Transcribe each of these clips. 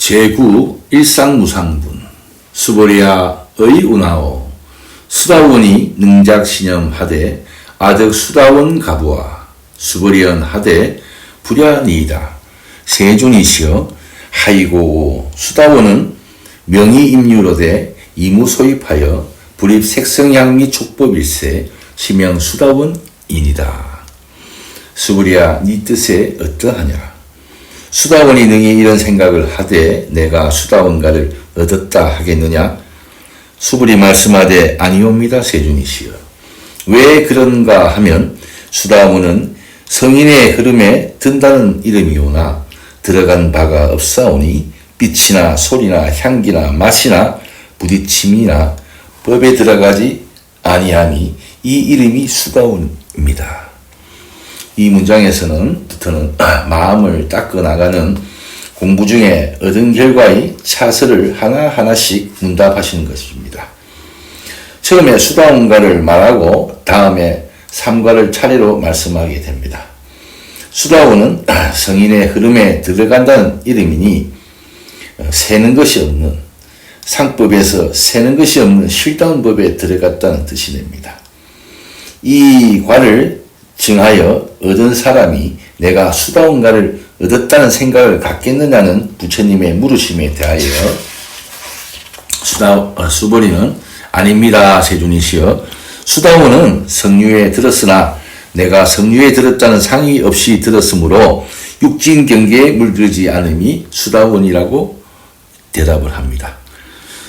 제9 일상무상분 수보리아 의운하오 수다원이 능작신염하되 아득 수다원 가부와 수보리언 하되 불야니이다. 세존이시여 하이고 수다원은 명의임유로되 이무소입하여 불입색성향미 촉법일세 시명 수다원이니다. 수보리아 네 뜻에 어떠하냐. 수다원이 능히 이런 생각을 하되 내가 수다원가를 얻었다 하겠느냐. 수불이 말씀하되 아니옵니다. 세존이시여. 왜 그런가 하면 수다원은 성인의 흐름에 든다는 이름이오나 들어간 바가 없사오니 빛이나 소리나 향기나 맛이나 부딪힘이나 법에 들어가지 아니함이 이 이름이 수다원입니다. 이 문장에서는 마음을 닦아 나가는 공부 중에 얻은 결과의 차설을 하나하나씩 문답하시는 것입니다. 처음에 수다원가를 말하고 다음에 삼가를 차례로 말씀하게 됩니다. 수다원은 성인의 흐름에 들어간다는 이름이니 세는 것이 없는 상법에서 세는 것이 없는 실다운 법에 들어갔다는 뜻이 됩니다. 이 관을 증하여 얻은 사람이 내가 수다원가를 얻었다는 생각을 갖겠느냐는 부처님의 물으심에 대하여 수보리는 아닙니다. 세존이시여. 수다원은 성류에 들었으나 내가 성류에 들었다는 상의 없이 들었으므로 육진 경계에 물들지 않음이 수다원이라고 대답을 합니다.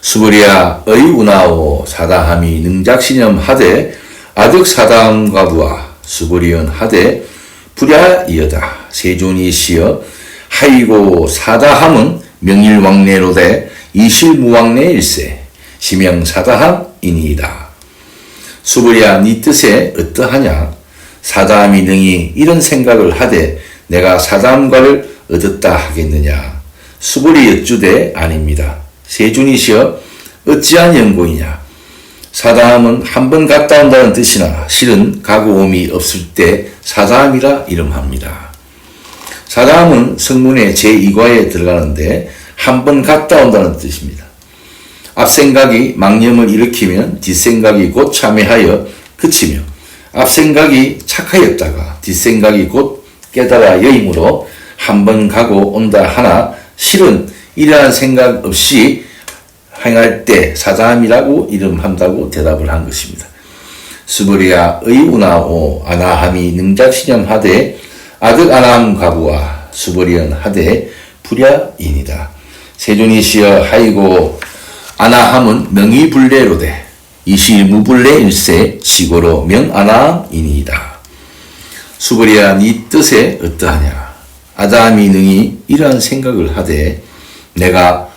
수보리아 의운하오 사다함이 능작신염하되 아득 사다함가부와 수보리언 하되 불야이여다. 세존이시여 하이고 사다함은 명일왕래로되 이실무왕래일세 시명 사다함이니이다. 수보리아 네 뜻에 어떠하냐. 사다함이 능히 이런 생각을 하되 내가 사다함과를 얻었다 하겠느냐. 수보리 여쭈되 아닙니다. 세존이시여 어찌한 연고이냐. 사다함은 한 번 갔다 온다는 뜻이나 실은 가고 옴이 없을 때 사다함이라 이름합니다. 사다함은 성문의 제2과에 들어가는데 한 번 갔다 온다는 뜻입니다. 앞생각이 망념을 일으키면 뒷생각이 곧 참회하여 그치며 앞생각이 착하였다가 뒷생각이 곧 깨달아 여임으로 한 번 가고 온다 하나 실은 이러한 생각 없이 행할 때 사다함이라고 이름한다고 대답을 한 것입니다. 수보리아 의운하오 아나함이 능작신염하되 아득 아나함 가부와 수보리언 하되 불야이니다. 세존이시여 하이고 아나함은 명의불례로되 이실무불례일세 시고로 명아나함이니이다. 수보리아 네 뜻에 어떠하냐. 아다함이 능히 이러한 생각을 하되 내가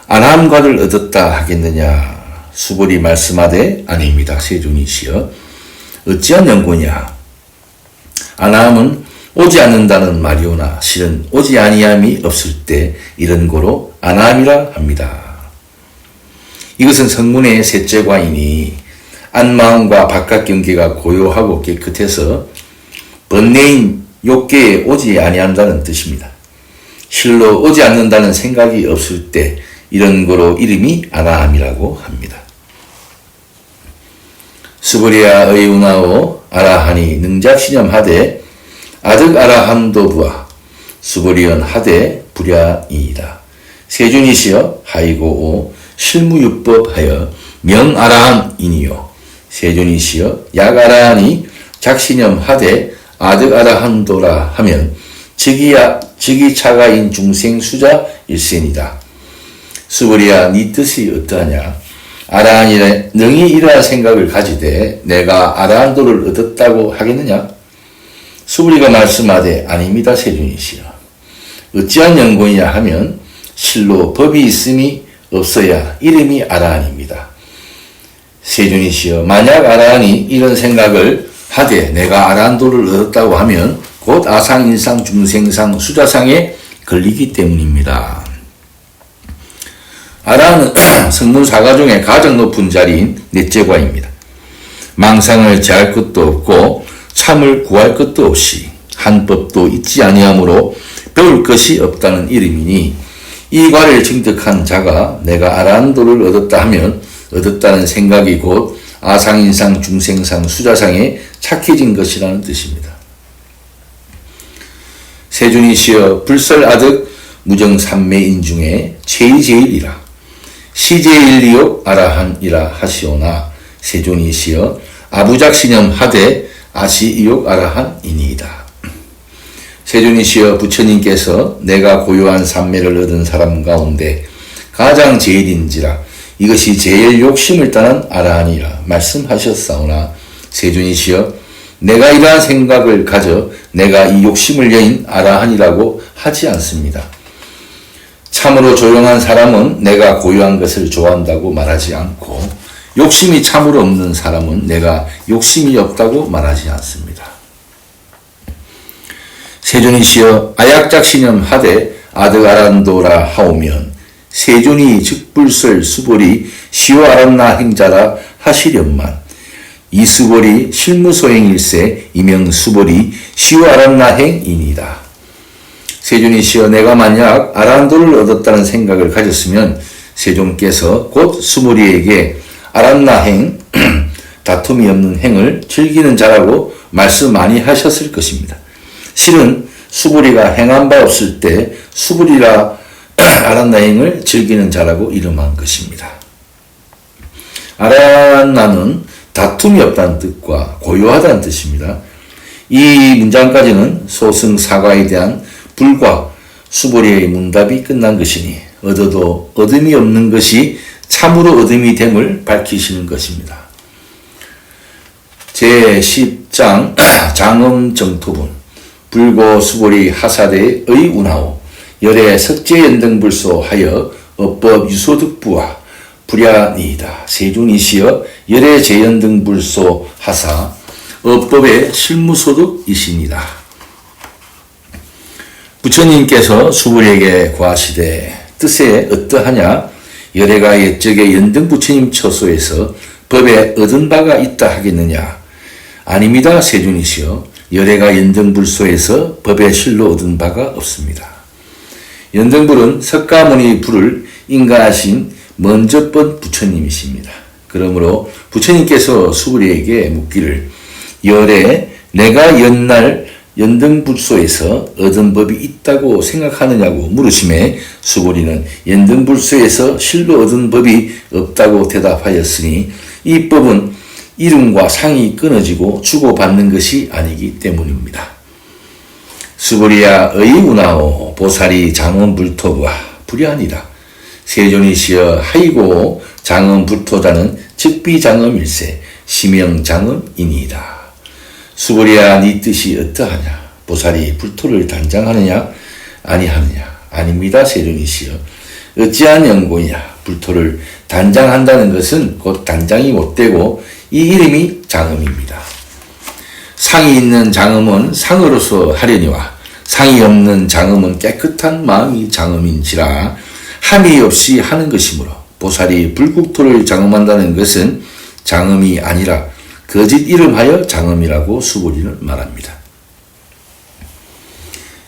아나함과를 얻었다 하겠느냐. 수보리 말씀하되 아닙니다. 세존이시여 어찌한 연고냐. 아나함은 오지 않는다는 말이오나 실은 오지 아니함이 없을 때 이런 고로 아나함이라 합니다. 이것은 성문의 셋째 과이니 안마음과 바깥 경계가 고요하고 깨끗해서 번뇌인 욕계에 오지 아니한다는 뜻입니다. 실로 오지 않는다는 생각이 없을 때 이런 거로 이름이 아나함이라고 합니다. 수보리아 의운하오 아라하니 능작신염하되 아득 아라함도부와 수보리언 하되 불야이이다. 세존이시여 하이고 실무유법하여 명아라함이니요. 세존이시여 약아라하니 작신염하되 아득 아라함도라 하면 즉이 차가인 중생 수자 일센이다. 수보리아 네 뜻이 어떠하냐. 아라한이래 능히 이러한 생각을 가지되 내가 아라한도를 얻었다고 하겠느냐. 수보리가 말씀하되 아닙니다. 세존이시여. 어찌한 연고이냐 하면 실로 법이 있음이 없어야 이름이 아라한입니다. 세존이시여 만약 아라한이 이런 생각을 하되 내가 아라한도를 얻었다고 하면 곧 아상인상 중생상 수자상에 걸리기 때문입니다. 아라한은 성문 사가 중에 가장 높은 자리인 넷째 과입니다. 망상을 제할 것도 없고 참을 구할 것도 없이 한 법도 있지 아니하므로 배울 것이 없다는 이름이니 이 과를 증득한 자가 내가 아라한도를 얻었다 하면 얻었다는 생각이 곧 아상인상 중생상 수자상에 착해진 것이라는 뜻입니다. 세존이시여 불설아득 무정삼매인 중에 최제일이라 시제일리요 아라한이라 하시오나 세존이시여 아부작신염 하되 아시이욕 아라한이니이다. 세존이시여 부처님께서 내가 고요한 삼매를 얻은 사람 가운데 가장 제일인지라 이것이 제일 욕심을 떠난 아라한이라 말씀하셨사오나 세존이시여 내가 이러한 생각을 가져 내가 이 욕심을 여인 아라한이라고 하지 않습니다. 참으로 조용한 사람은 내가 고요한 것을 좋아한다고 말하지 않고 욕심이 참으로 없는 사람은 내가 욕심이 없다고 말하지 않습니다. 세존이시여 아약작신염 하되 아드아란도라 하오면 세존이 즉불설 수벌이 시오아란나 행자라 하시련만 이 수벌이 실무소행일세 이명 수벌이 시오아란나 행이니이다. 세존이시여 내가 만약 아란도를 얻었다는 생각을 가졌으면 세존께서 곧 수벌이에게 아란나 행 다툼이 없는 행을 즐기는 자라고 말씀 많이 하셨을 것입니다. 실은 수불이가 행한 바 없을 때 수불이라 아란나행을 즐기는 자라고 이름한 것입니다. 아란나는 다툼이 없다는 뜻과 고요하다는 뜻입니다. 이 문장까지는 소승 사과에 대한 불과 수불이의 문답이 끝난 것이니 얻어도 얻음이 없는 것이 참으로 얻음이 됨을 밝히시는 것입니다. 제10장 장엄정토분 불고 수불이 하사대의 운하오 열의 석제연등불소 하여 업법 유소득부와 불야니이다. 세존이시여 열의 제연등불소 하사 업법의 실무소득이시니다. 부처님께서 수불에게 고하시되 뜻에 어떠하냐 열애가 옛적에 연등부처님 처소에서 법에 얻은 바가 있다 하겠느냐. 아닙니다. 세존이시여 열애가 연등불소에서 법의 실로 얻은 바가 없습니다. 연등불은 석가모니 불을 인가하신 먼저 번 부처님이십니다. 그러므로 부처님께서 수불이에게 묻기를 열애 내가 옛날 연등불소에서 얻은 법이 있다고 생각하느냐고 물으심에 수불이는 연등불소에서 실로 얻은 법이 없다고 대답하였으니 이 법은 이름과 상이 끊어지고 주고받는 것이 아니기 때문입니다. 수불이야 의운하오 보살이 장엄불토와 불야니라. 세존이시여 하이고 장엄불토자는 즉비장엄일세 심영장엄이니이다. 수불이야 네 뜻이 어떠하냐. 보살이 불토를 단장하느냐 아니하느냐. 아닙니다. 세존이시여 어찌한 연고냐. 불토를 단장한다는 것은 곧 단장이 못되고 이 이름이 장엄입니다. 상이 있는 장엄은 상으로서 하려니와 상이 없는 장엄은 깨끗한 마음이 장엄인지라 함이 없이 하는 것이므로 보살이 불국토를 장엄한다는 것은 장엄이 아니라 거짓 이름하여 장엄이라고 수불이는 말합니다.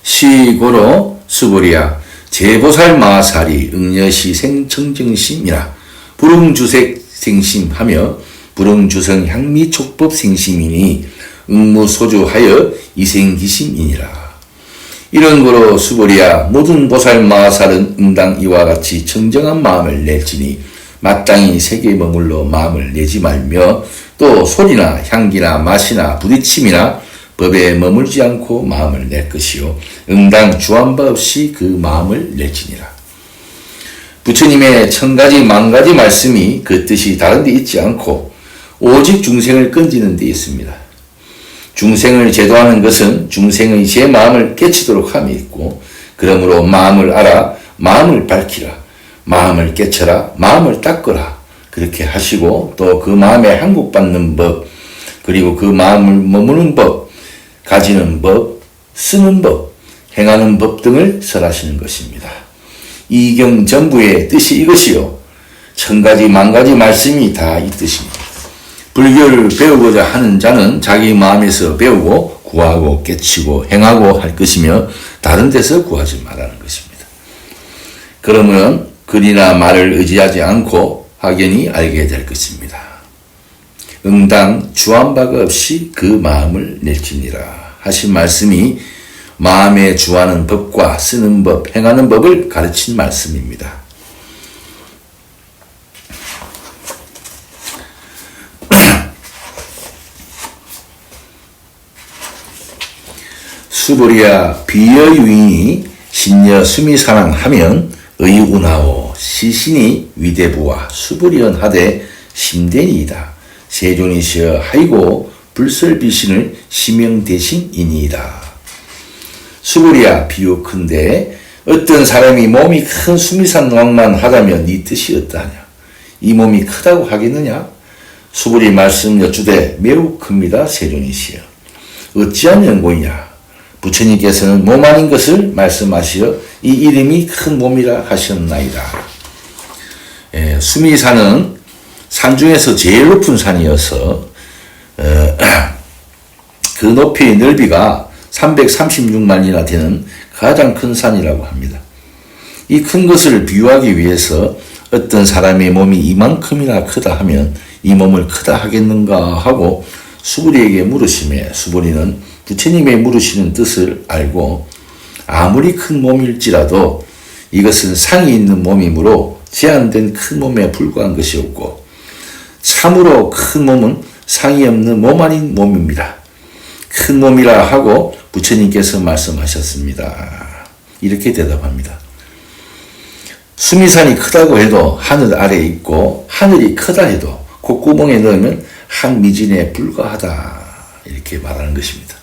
시고로 수불이야 제보살 마살이 응여시 생청정심이나 불응주색 생심하며 불응주성 향미촉법 생심이니 응무소주하여 이생기심이니라. 이런 거로 수불이야 모든 보살 마살은 응당 이와 같이 청정한 마음을 낼지니 마땅히 세계 머물러 마음을 내지 말며 또 소리나 향기나 맛이나 부딪힘이나 법에 머물지 않고 마음을 낼 것이요 응당 주한 바 없이 그 마음을 낼지니라. 부처님의 천가지 만가지 말씀이 그 뜻이 다른 데 있지 않고 오직 중생을 건지는 데 있습니다. 중생을 제도하는 것은 중생의 제 마음을 깨치도록 함이 있고 그러므로 마음을 알아 마음을 밝히라 마음을 깨쳐라 마음을 닦으라 그렇게 하시고 또 그 마음에 항복받는 법 그리고 그 마음을 머무는 법 가지는 법 쓰는 법 행하는 법 등을 설하시는 것입니다. 이 경 전부의 뜻이 이것이요 천가지 만가지 말씀이 다 이 뜻입니다. 불교를 배우고자 하는 자는 자기 마음에서 배우고 구하고 깨치고 행하고 할 것이며 다른 데서 구하지 말라는 것입니다. 그러면 글이나 말을 의지하지 않고 확연히 알게 될 것입니다. 응당 주한 바가 없이 그 마음을 내키니라 하신 말씀이 마음에 주하는 법과 쓰는 법, 행하는 법을 가르친 말씀입니다. 수보리아 비여 유인이 신여 수미사랑하면 의운하오 시신이 위대부와 수보리언 하되 심대니이다. 세존이시여 하이고 불설비신을 시명 대신이니이다. 수보리아 비유컨대 어떤 사람이 몸이 큰 수미산 왕만 하다면 네 뜻이 어떠하냐? 이 몸이 크다고 하겠느냐? 수보리 말씀 여쭈되 매우 큽니다. 세존이시여. 어찌한 연고이냐? 부처님께서는 몸 아닌 것을 말씀하시어 이 이름이 큰 몸이라 하셨나이다. 수미산은 산 중에서 제일 높은 산이어서 그 높이의 넓이가 336만이나 되는 가장 큰 산이라고 합니다. 이 큰 것을 비유하기 위해서 어떤 사람의 몸이 이만큼이나 크다 하면 이 몸을 크다 하겠는가 하고 수보리에게 물으심에 수보리는 부처님의 물으시는 뜻을 알고 아무리 큰 몸일지라도 이것은 상이 있는 몸이므로 제한된 큰 몸에 불과한 것이 없고 참으로 큰 몸은 상이 없는 몸 아닌 몸입니다. 큰 몸이라 하고 부처님께서 말씀하셨습니다. 이렇게 대답합니다. 수미산이 크다고 해도 하늘 아래에 있고 하늘이 크다 해도 콧구멍에 넣으면 한 미진에 불과하다. 이렇게 말하는 것입니다.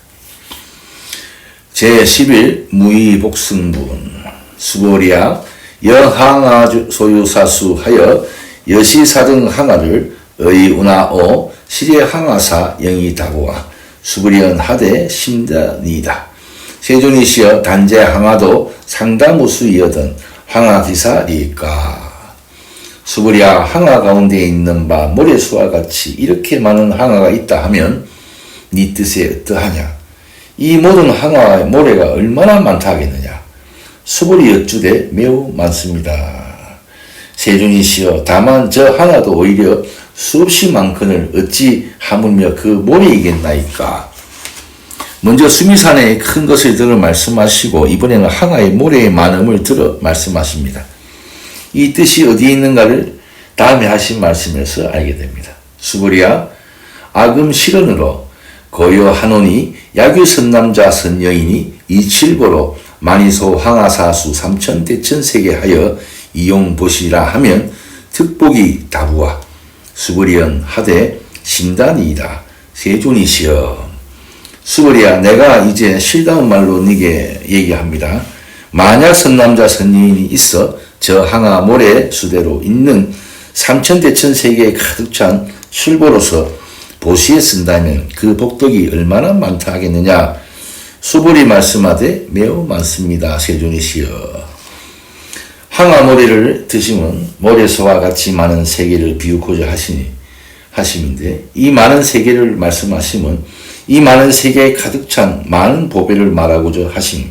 제11 무의복승분 수보리아 여항아 소유사수 하여 여시사등 항아를 의운하오 시제항아사 영이다고와 수보리언 하되 심다니이다. 세존이시여 단제 항아도 상다무수이여든 항아기사리까. 수보리아 항아 가운데 있는 바 모래수와 같이 이렇게 많은 항아가 있다 하면 네 뜻에 어떠하냐? 이 모든 항아의 모래가 얼마나 많다 하겠느냐? 수보리 여쭈되 매우 많습니다. 세존이시여 다만 저 하나도 오히려 수없이 많거늘 어찌 하물며 그 모래이겠나이까. 먼저 수미산의 큰 것을 들어 말씀하시고 이번에는 항아의 모래의 많음을 들어 말씀하십니다. 이 뜻이 어디에 있는가를 다음에 하신 말씀에서 알게 됩니다. 수보리아 아금 실언으로 고요하노니 야규선남자 선여인이 이칠보로 만이소 항아사수 삼천대천세계 하여 이용보시라 하면 특복이 다부와 수보리언 하되 심단이이다. 세존이시여. 수보리아 내가 이제 실다운 말로 네게 얘기합니다. 만약 선남자 선여인이 있어 저 항아 모래 수대로 있는 삼천대천세계에 가득 찬 출보로서 보시에 쓴다면 그 복덕이 얼마나 많다 하겠느냐. 수보리 말씀하되 매우 많습니다. 세존이시여. 항아 모래를 드시면 모래소와 같이 많은 세계를 비우고자 하심인데 이 많은 세계를 말씀하시면 이 많은 세계에 가득 찬 많은 보배를 말하고자 하심.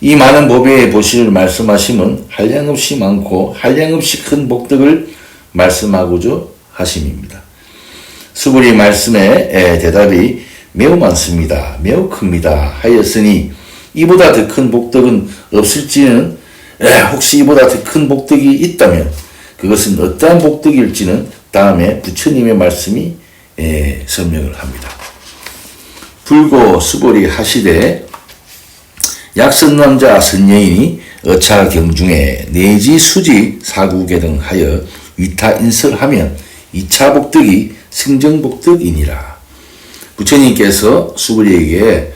이 많은 보배의 보시를 말씀하시면 한량없이 많고 한량없이 큰 복덕을 말씀하고자 하심입니다. 수보리 말씀의 대답이 매우 많습니다. 매우 큽니다. 하였으니 이보다 더 큰 복덕은 없을지는 혹시 이보다 더 큰 복덕이 있다면 그것은 어떠한 복덕일지는 다음에 부처님의 말씀이 설명을 합니다. 불고 수보리 하시되 약선남자 선여인이 어차 경중에 내지 수지 사구계 등 하여 위타 인설하면 2차 복덕이 승정복덕이니라. 부처님께서 수보리에게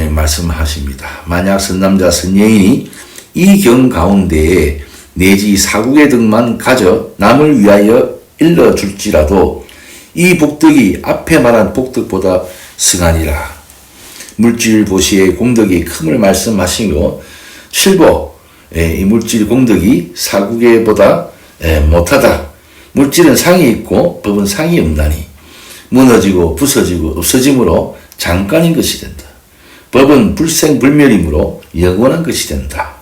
말씀하십니다. 만약 선남자 선여인이 이 경 가운데에 내지 사구계 등만 가져 남을 위하여 일러줄지라도 이 복덕이 앞에 말한 복덕보다 승하니라. 물질 보시의 공덕이 큼을 말씀하시고 실보 이 물질 공덕이 사구계보다 못하다. 물질은 상이 있고 법은 상이 없나니 무너지고 부서지고 없어짐으로 잠깐인 것이 된다. 법은 불생불멸이므로 영원한 것이 된다.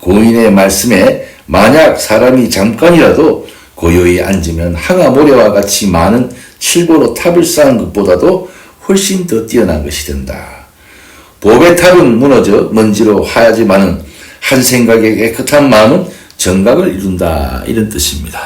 고인의 말씀에 만약 사람이 잠깐이라도 고요히 앉으면 항아모래와 같이 많은 칠보로 탑을 쌓은 것보다도 훨씬 더 뛰어난 것이 된다. 보배 탑은 무너져 먼지로 하얗지만은 한 생각의 깨끗한 마음은 정각을 이룬다. 이런 뜻입니다.